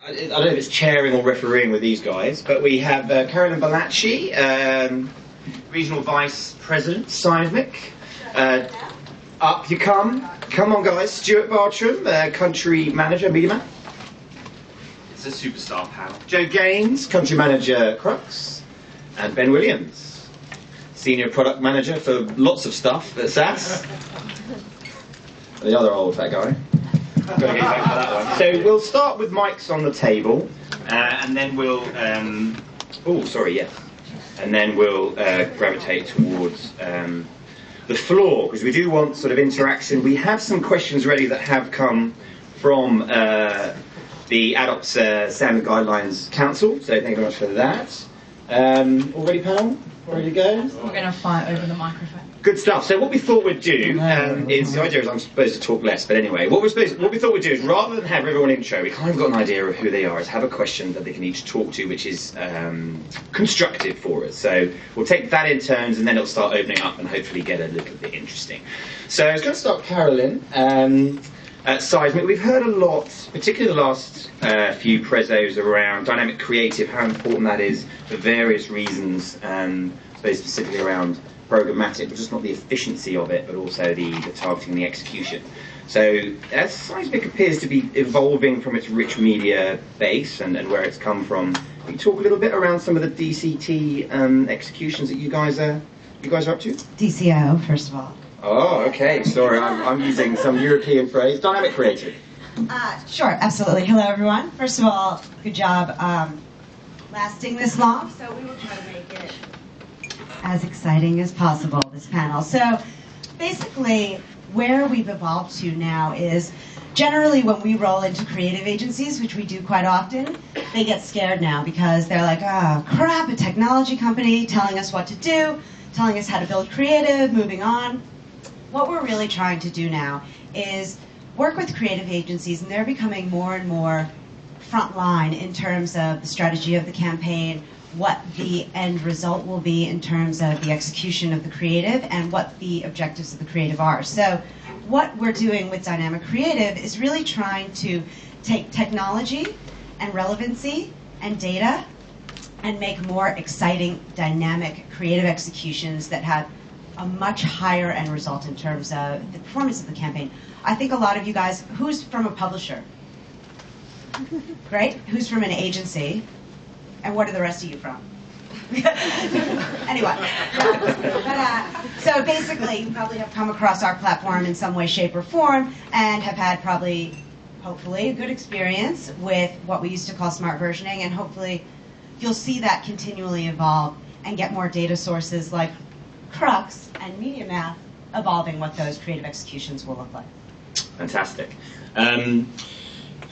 I don't know if it's chairing or refereeing with these guys, but we have Carolyn Bollaci, Regional Vice President, Sizmek. Up you come. Come on, guys. Stuart Bartram, Country Manager, MediaMath. It's a superstar panel. Joe Gaines, Country Manager, Krux. And Ben Williams, Senior Product Manager for lots of stuff at SAS. The other old fat guy. Got to get back to that one. So we'll start with mics on the table, and then we'll. Oh, sorry, yes. And then we'll gravitate towards the floor, because we do want sort of interaction. We have some questions ready that have come from the Adults Standard Guidelines Council. So thank you very much for that. All ready, panel? Ready to go? We're going to fight over the microphone. Good stuff. So what we thought we'd do is, the idea is I'm supposed to talk less, but anyway, what we thought we'd do is, rather than have everyone intro, we kind of got an idea of who they are, is have a question that they can each talk to, which is constructive for us. So we'll take that in turns, and then it'll start opening up and hopefully get a little bit interesting. So I was going to start, Carolyn, at Sizmek. We've heard a lot, particularly the last few prezos, around dynamic creative, how important that is for various reasons, I suppose specifically around programmatic, but just not the efficiency of it, but also the targeting and the execution. So as Sizmek appears to be evolving from its rich media base and where it's come from, can you talk a little bit around some of the DCT executions that you guys are up to? DCO, first of all. Oh, okay. Sorry, I'm using some European phrase. Dynamic creative. Sure, absolutely. Hello, everyone. First of all, good job lasting this long. So we will try to make it as exciting as possible, this panel. So basically, where we've evolved to now is, generally when we roll into creative agencies, which we do quite often, they get scared now because they're like, oh crap, a technology company telling us what to do, telling us how to build creative, moving on. What we're really trying to do now is work with creative agencies, and they're becoming more and more frontline in terms of the strategy of the campaign, what the end result will be in terms of the execution of the creative, and what the objectives of the creative are. So what we're doing with dynamic creative is really trying to take technology and relevancy and data and make more exciting, dynamic, creative executions that have a much higher end result in terms of the performance of the campaign. I think a lot of you guys, who's from a publisher? Great. Who's from an agency? And what are the rest of you from? Anyway. So basically, you probably have come across our platform in some way, shape, or form, and have had probably, hopefully, a good experience with what we used to call smart versioning, and hopefully you'll see that continually evolve and get more data sources like Krux and MediaMath evolving what those creative executions will look like. Fantastic.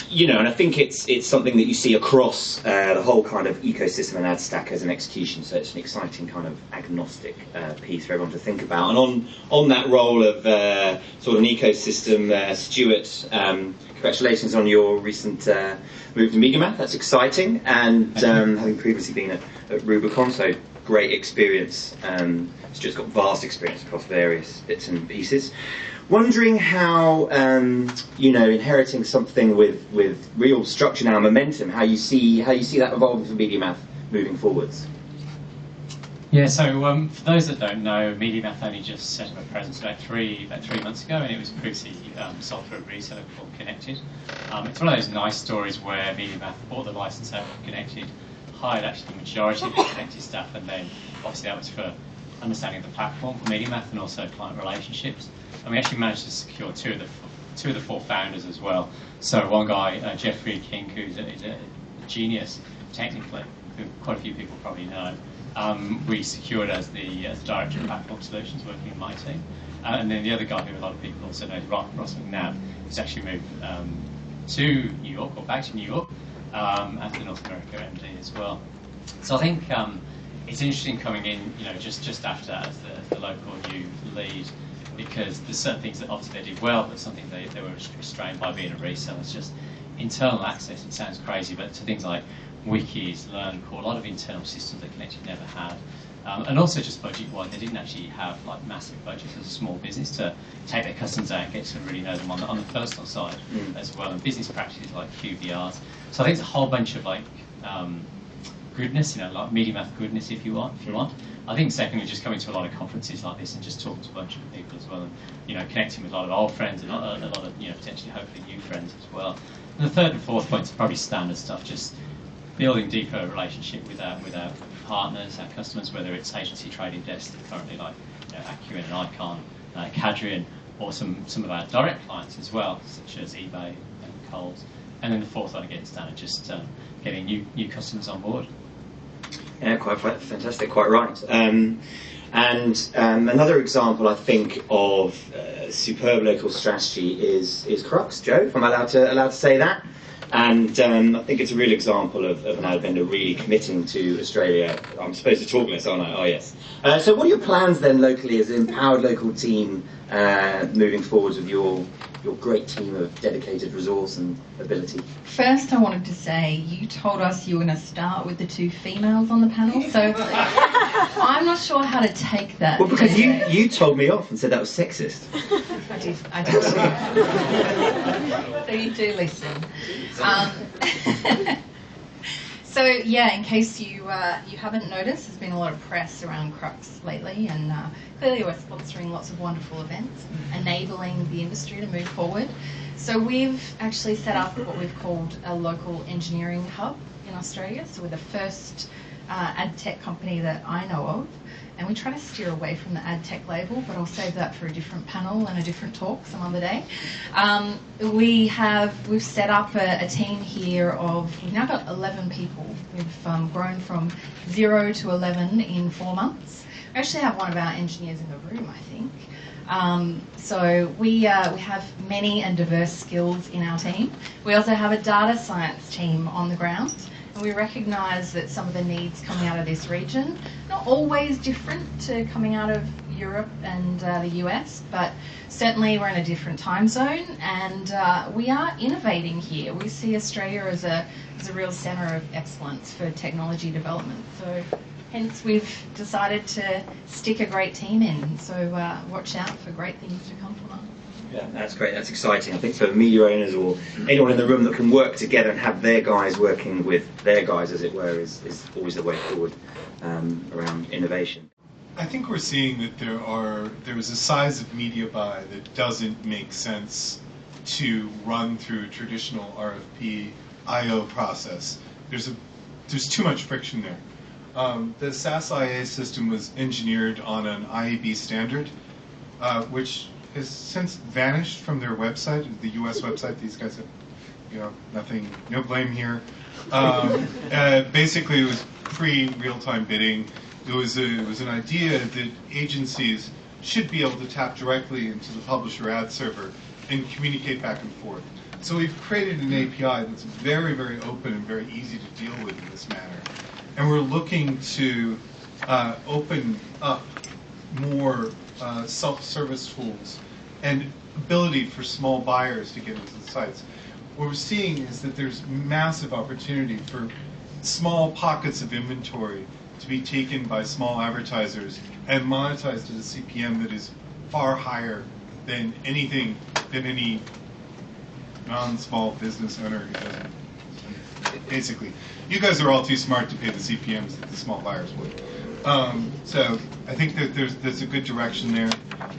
You know, and I think it's something that you see across the whole kind of ecosystem and ad stack as an execution, so it's an exciting kind of agnostic piece for everyone to think about. And on that role of sort of an ecosystem, Stuart, congratulations on your recent move to MediaMath. That's exciting, and having previously been at Rubicon, so great experience. Stuart's got vast experience across various bits and pieces. Wondering how, you know, inheriting something with real structure now, momentum, how you see that evolving for MediaMath moving forwards. Yeah, so for those that don't know, MediaMath only just set up a presence about three months ago, and it was previously sold through a reseller called Connected. It's one of those nice stories where MediaMath bought the license out of Connected, hired actually the majority of the Connected staff, and then obviously that was for understanding the platform for MediaMath and also client relationships. And we actually managed to secure two of the four founders as well. So one guy, Jeffrey King, who's a genius technically, who quite a few people probably know, we secured as the director of platform solutions working in my team. And then the other guy who a lot of people also know, Ross McNabb, who's actually moved to New York, or back to New York, as the North America MD as well. So I think it's interesting coming in, you know, just after as the local new lead, because there's certain things that obviously they did well, but something they were restrained by being a reseller. It's just internal access. It sounds crazy, but to things like wikis, learn core, a lot of internal systems that Connected never had. And also just budget-wise, they didn't actually have like massive budgets as a small business to take their customers out and get to really know them on the personal side as well, and business practices like QBRs. So I think there's a whole bunch of like goodness, like MediaMath goodness if you want. I think secondly, just coming to a lot of conferences like this and just talking to a bunch of people as well, and connecting with a lot of old friends and a lot of potentially hopefully new friends as well. And the third and fourth points are probably standard stuff, just building deeper relationship with our partners, our customers, whether it's agency trading desks currently like Accurate and Icon, Cadrian, or some of our direct clients as well, such as eBay and Coles. And then the fourth one again, standard, just getting new customers on board. Yeah, quite fantastic, quite right. And another example, I think, of superb local strategy is Krux. Joe, if I'm allowed to say that. And I think it's a real example of an ad vendor really committing to Australia. I'm supposed to talk less, aren't I? Oh, yes. So what are your plans then locally as an empowered local team moving forwards with your great team of dedicated resource and ability? First, I wanted to say you told us you were going to start with the two females on the panel, so I'm not sure how to take that. Well, because you told me off and said that was sexist. I did too. So you do listen. So yeah, in case you haven't noticed, there's been a lot of press around Krux lately, and clearly we're sponsoring lots of wonderful events, enabling the industry to move forward. So we've actually set up what we've called a local engineering hub in Australia. So we're the first ad tech company that I know of, and we try to steer away from the ad tech label, but I'll save that for a different panel and a different talk some other day. We've set up a team here we've now got 11 people. We've grown from 0 to 11 in 4 months. We actually have one of our engineers in the room, I think. So we have many and diverse skills in our team. We also have a data science team on the ground. And we recognise that some of the needs coming out of this region, not always different to coming out of Europe and the US, but certainly we're in a different time zone, and we are innovating here. We see Australia as a real centre of excellence for technology development. So hence we've decided to stick a great team in. So watch out for great things to come from us. Yeah, that's great. That's exciting. I think for media owners or anyone in the room that can work together and have their guys working with their guys, as it were, is always the way forward around innovation. I think we're seeing that there is a size of media buy that doesn't make sense to run through a traditional RFP I/O process. There's too much friction there. The SaaS IA system was engineered on an IAB standard, which has since vanished from their website, the US website. These guys have, nothing, no blame here. Basically, it was pre-real-time bidding. It was an idea that agencies should be able to tap directly into the publisher ad server and communicate back and forth. So we've created an API that's very, very open and very easy to deal with in this manner. And we're looking to open up more self-service tools and ability for small buyers to get into the sites. What we're seeing is that there's massive opportunity for small pockets of inventory to be taken by small advertisers and monetized at a CPM that is far higher than any non-small business owner who doesn't. Basically, you guys are all too smart to pay the CPMs that the small buyers would. So I think that there's a good direction there.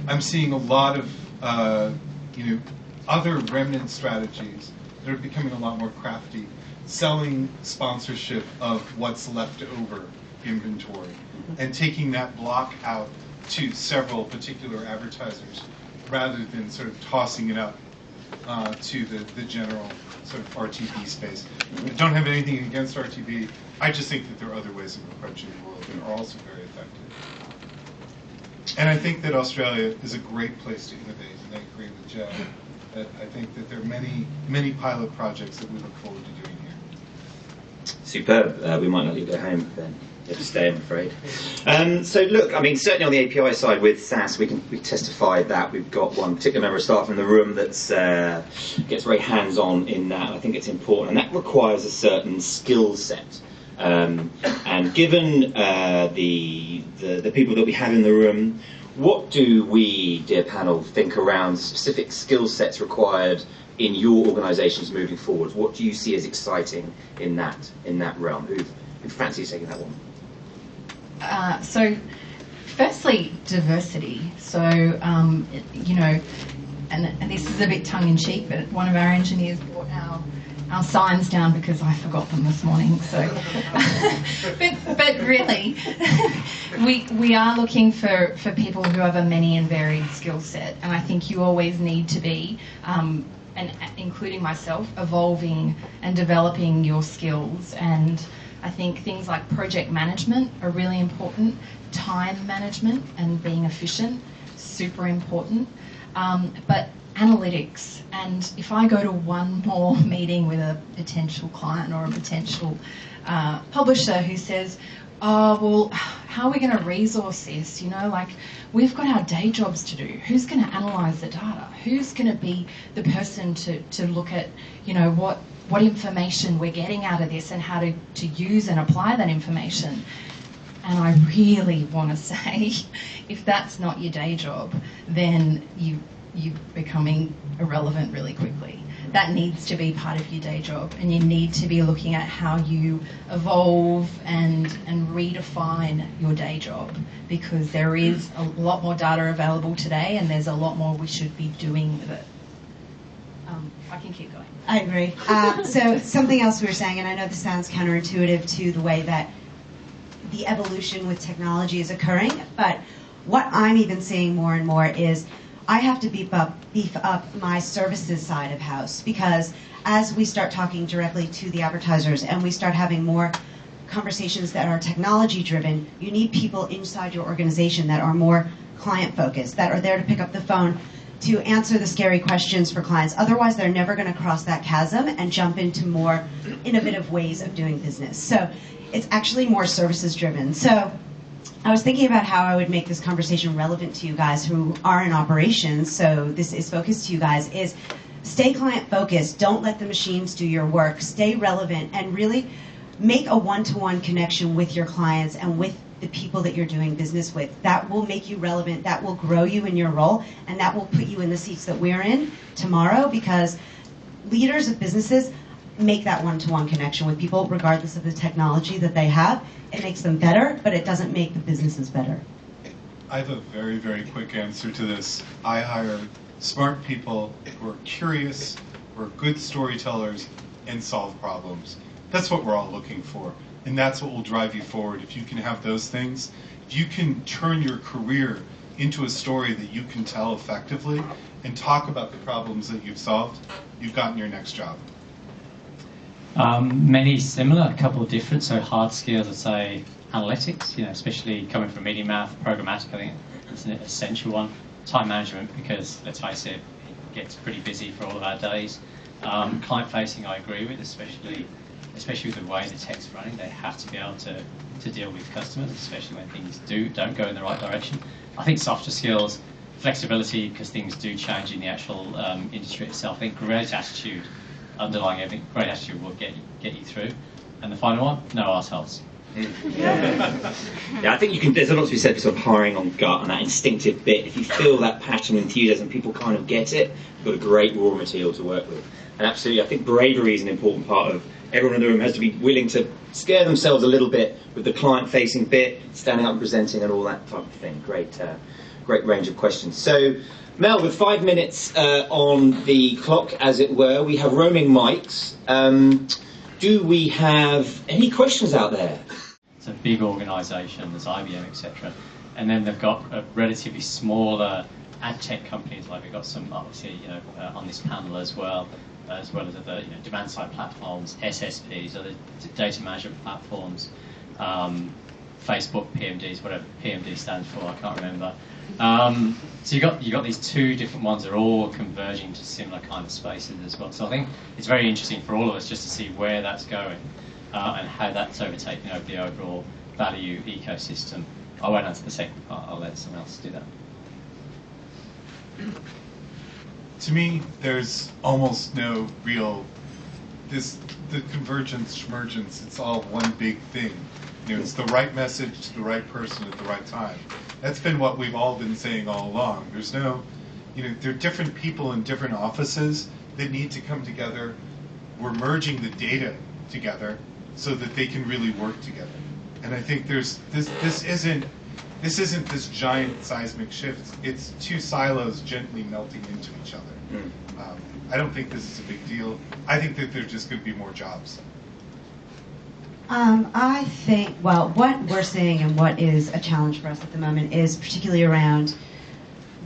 I'm seeing a lot of other remnant strategies that are becoming a lot more crafty, selling sponsorship of what's left over inventory and taking that block out to several particular advertisers rather than sort of tossing it up to the general sort of RTB space. I don't have anything against RTB. I just think that there are other ways of approaching the world that are also very effective. And I think that Australia is a great place to innovate, and I agree with Joe that I think that there are many, many pilot projects that we look forward to doing here. Superb. We might not leave it at home then. You have to stay, I'm afraid. So look, I mean, certainly on the API side with SaaS, we testified that we've got one particular member of staff in the room that's gets very hands-on in that. I think it's important, and that requires a certain skill set. And given the people that we have in the room, what do we, dear panel, think around specific skill sets required in your organisations moving forward? What do you see as exciting in that realm? Who fancies taking that one? So, firstly, diversity. So, you know, and this is a bit tongue-in-cheek, but one of our engineers brought our signs down because I forgot them this morning. So, but really, we are looking for people who have a many and varied skill set, and I think you always need to be, and including myself, evolving and developing your skills. And I think things like project management are really important, time management and being efficient, super important. But analytics, and if I go to one more meeting with a potential client or a potential publisher who says, oh, well, how are we going to resource this? You know, like, we've got our day jobs to do. Who's going to analyse the data? Who's going to be the person to look at, you know, what information we're getting out of this and how to use and apply that information? And I really want to say, if that's not your day job, then you're becoming irrelevant really quickly. That needs to be part of your day job, and you need to be looking at how you evolve and redefine your day job, because there is a lot more data available today, and there's a lot more we should be doing with it. I can keep going. I agree. So something else we were saying, and I know this sounds counterintuitive to the way that the evolution with technology is occurring, but what I'm even seeing more and more is I have to beef up my services side of house, because as we start talking directly to the advertisers and we start having more conversations that are technology driven, you need people inside your organization that are more client focused, that are there to pick up the phone to answer the scary questions for clients. Otherwise, they're never going to cross that chasm and jump into more innovative ways of doing business. So it's actually more services driven. So I was thinking about how I would make this conversation relevant to you guys who are in operations, so this is focused to you guys, is stay client focused, don't let the machines do your work, stay relevant, and really make a one-to-one connection with your clients and with the people that you're doing business with. That will make you relevant, that will grow you in your role, and that will put you in the seats that we're in tomorrow, because leaders of businesses make that one-to-one connection with people regardless of the technology that they have. It makes them better, but it doesn't make the businesses better. I have a very, very quick answer to this. I hire smart people who are curious, who are good storytellers, and solve problems. That's what we're all looking for, and that's what will drive you forward. If you can have those things, if you can turn your career into a story that you can tell effectively and talk about the problems that you've solved, you've gotten your next job. Many similar, a couple of different. So hard skills, I'd say analytics, especially coming from MediaMath, programmatic, I think it's an essential one. Time management, because let's face it, it gets pretty busy for all of our days. Client facing, I agree with, especially with the way the tech's running. They have to be able to deal with customers, especially when things don't go in the right direction. I think softer skills, flexibility, because things do change in the actual industry itself. I think great attitude, underlying everything, great attitude will get you through. And the final one, no arseholes. Yeah, I think there's a lot to be said for sort of hiring on gut and that instinctive bit. If you feel that passion and enthusiasm, people kind of get it, you've got a great raw material to work with. And absolutely, I think bravery is an important part of everyone in the room has to be willing to scare themselves a little bit with the client-facing bit, standing up and presenting and all that type of thing. Great range of questions. So, Mel, with 5 minutes on the clock, as it were, we have roaming mics. Do we have any questions out there? It's a big organisation, there's IBM, etc. And then they've got a relatively smaller ad tech companies, like we've got some, obviously, on this panel as well as other demand-side platforms, SSPs, other data management platforms, Facebook, PMDs, whatever PMD stands for, I can't remember. So you got these two different ones that are all converging to similar kind of spaces as well. So I think it's very interesting for all of us just to see where that's going and how that's overtaking over the overall value ecosystem. I won't answer the second part. I'll let someone else do that. To me, there's almost no real the convergence, schmergence. It's all one big thing. It's the right message to the right person at the right time. That's been what we've all been saying all along. There's no, there are different people in different offices that need to come together. We're merging the data together so that they can really work together. And I think there's this isn't this giant seismic shift. It's two silos gently melting into each other. I don't think this is a big deal. I think that there's just going to be more jobs. I think, well, what we're seeing and what is a challenge for us at the moment is particularly around,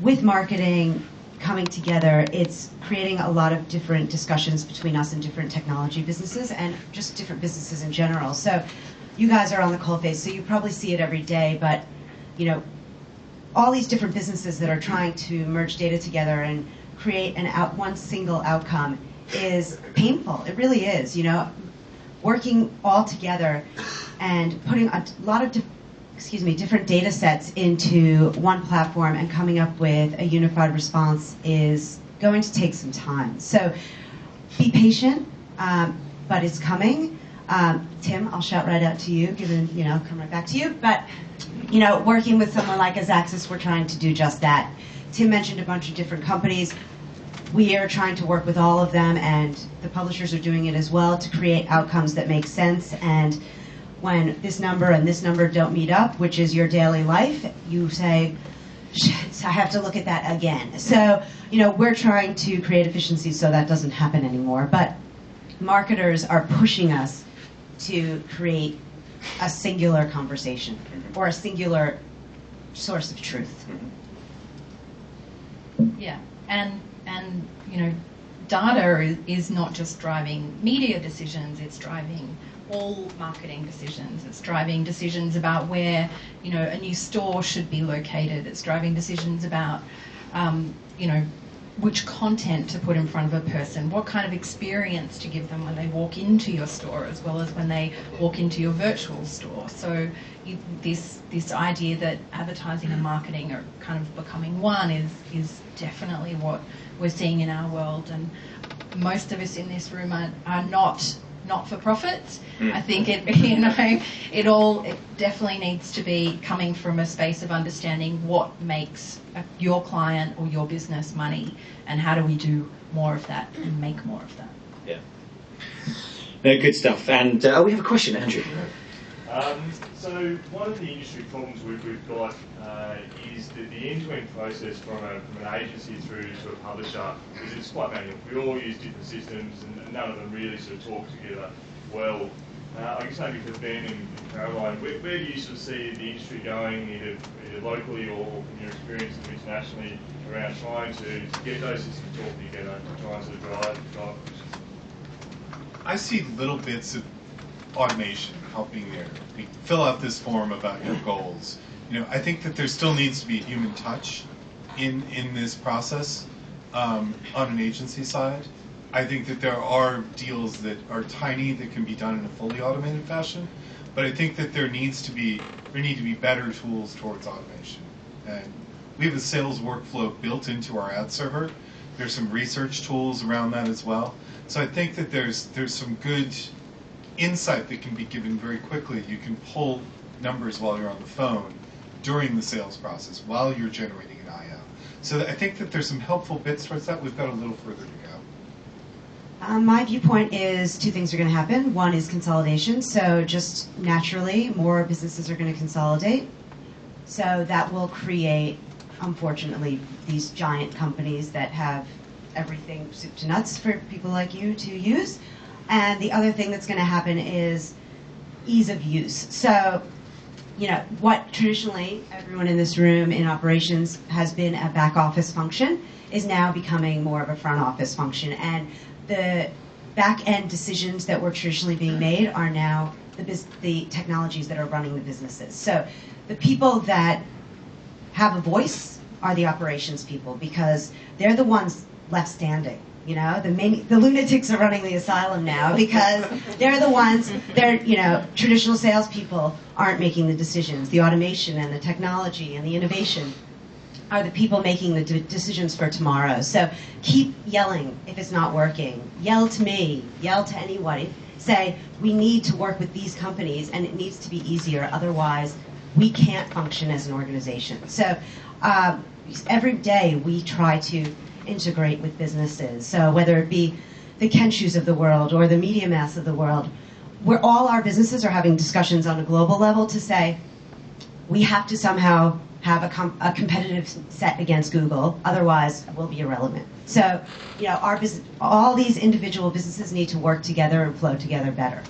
with marketing coming together, it's creating a lot of different discussions between us and different technology businesses and just different businesses in general. So you guys are on the coalface, so you probably see it every day, but all these different businesses that are trying to merge data together and create one single outcome is painful. It really is, working all together and putting a lot of different data sets into one platform and coming up with a unified response is going to take some time. So be patient, but it's coming. Tim, I'll shout right out to you, given, I'll come right back to you. But, working with someone like Azaxis, we're trying to do just that. Tim mentioned a bunch of different companies. We are trying to work with all of them, and the publishers are doing it as well to create outcomes that make sense. And when this number and this number don't meet up, which is your daily life, you say, shit, I have to look at that again. So, we're trying to create efficiencies so that doesn't happen anymore. But marketers are pushing us to create a singular conversation or a singular source of truth. Yeah, and data is not just driving media decisions, it's driving all marketing decisions. It's driving decisions about where, a new store should be located. It's driving decisions about, which content to put in front of a person, what kind of experience to give them when they walk into your store as well as when they walk into your virtual store. So this idea that advertising and marketing are kind of becoming one is definitely what we're seeing in our world. And most of us in this room are not for profit. I think it definitely needs to be coming from a space of understanding what makes your client or your business money, and how do we do more of that and make more of that. Yeah. No, good stuff. And we have a question, Andrew. So one of the industry problems we've got is that the end-to-end process from an agency through to a publisher is it's quite manual. We all use different systems and none of them really sort of talk together well. I guess maybe for Ben and Caroline, where do you sort of see the industry going, either locally or from your experience internationally, around trying to get those systems talking together to try and sort of drive efficiency? I see little bits of automation helping there. Fill out this form about your goals. I think that there still needs to be a human touch in this process on an agency side. I think that there are deals that are tiny that can be done in a fully automated fashion, but I think that there need to be better tools towards automation. And we have a sales workflow built into our ad server. There's some research tools around that as well. So I think that there's some good insight that can be given very quickly. You can pull numbers while you're on the phone during the sales process, while you're generating an IO. So I think that there's some helpful bits towards that. We've got a little further to go. My viewpoint is two things are going to happen. One is consolidation. So just naturally, more businesses are going to consolidate. So that will create, unfortunately, these giant companies that have everything soup to nuts for people like you to use. And the other thing that's going to happen is ease of use. So, what traditionally everyone in this room in operations has been a back office function is now becoming more of a front office function. And the back end decisions that were traditionally being made are now the technologies that are running the businesses. So the people that have a voice are the operations people, because they're the ones left standing. You know, the lunatics are running the asylum now because they're the ones, traditional salespeople aren't making the decisions. The automation and the technology and the innovation are the people making the decisions for tomorrow. So keep yelling if it's not working. Yell to me, yell to anybody. Say, we need to work with these companies and it needs to be easier, otherwise we can't function as an organization. So every day we try to integrate with businesses. So whether it be the Kenshus of the world or the MediaMaths of the world, where all our businesses are having discussions on a global level to say, we have to somehow have a competitive set against Google, otherwise we'll be irrelevant. So, all these individual businesses need to work together and flow together better.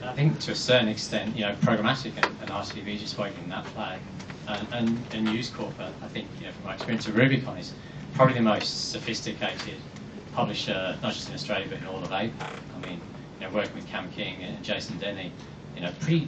I think to a certain extent, programmatic and ITV just waving that flag, and News Corp, I think, from my experience of Rubicon, is probably the most sophisticated publisher, not just in Australia but in all of APAC. I mean, working with Cam King and Jason Denny, pretty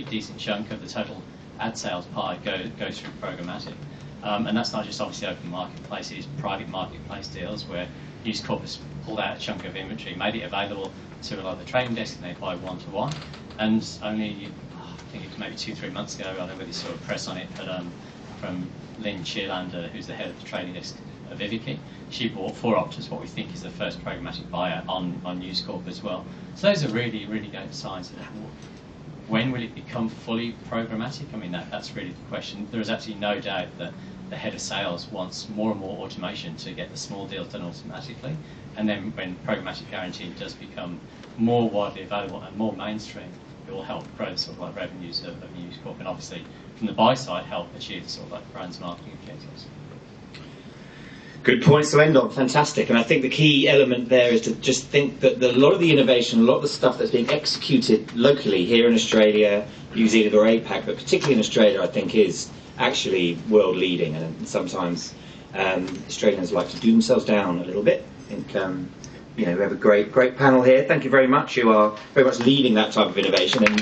decent chunk of the total ad sales pie goes through programmatic. And that's not just obviously open marketplace, it is private marketplace deals where News Corp has pulled out a chunk of inventory, made it available to a lot of the trading desks, and they buy one-to-one. And only, I think it was maybe 2-3 months ago, I don't know whether you saw a press on it, but from Lynn Cheerlander, who's the head of the trading desk of Iviki, she bought 4.Optus, what we think is the first programmatic buyer on News Corp as well. So those are really, really good signs. When will it become fully programmatic? I mean, that's really the question. There is absolutely no doubt that the head of sales wants more and more automation to get the small deals done automatically. And then when programmatic guarantee does become more widely available and more mainstream, it will help grow the sort of like revenues of News Corp, and obviously from the buy side help achieve the sort of like brands marketing objectives. Good points to end on, fantastic. And I think the key element there is to just think that a lot of the innovation, a lot of the stuff that's being executed locally here in Australia, New Zealand or APAC, but particularly in Australia, I think is actually world leading. And sometimes Australians like to do themselves down a little bit. I think we have a great panel here. Thank you very much. You are very much leading that type of innovation. And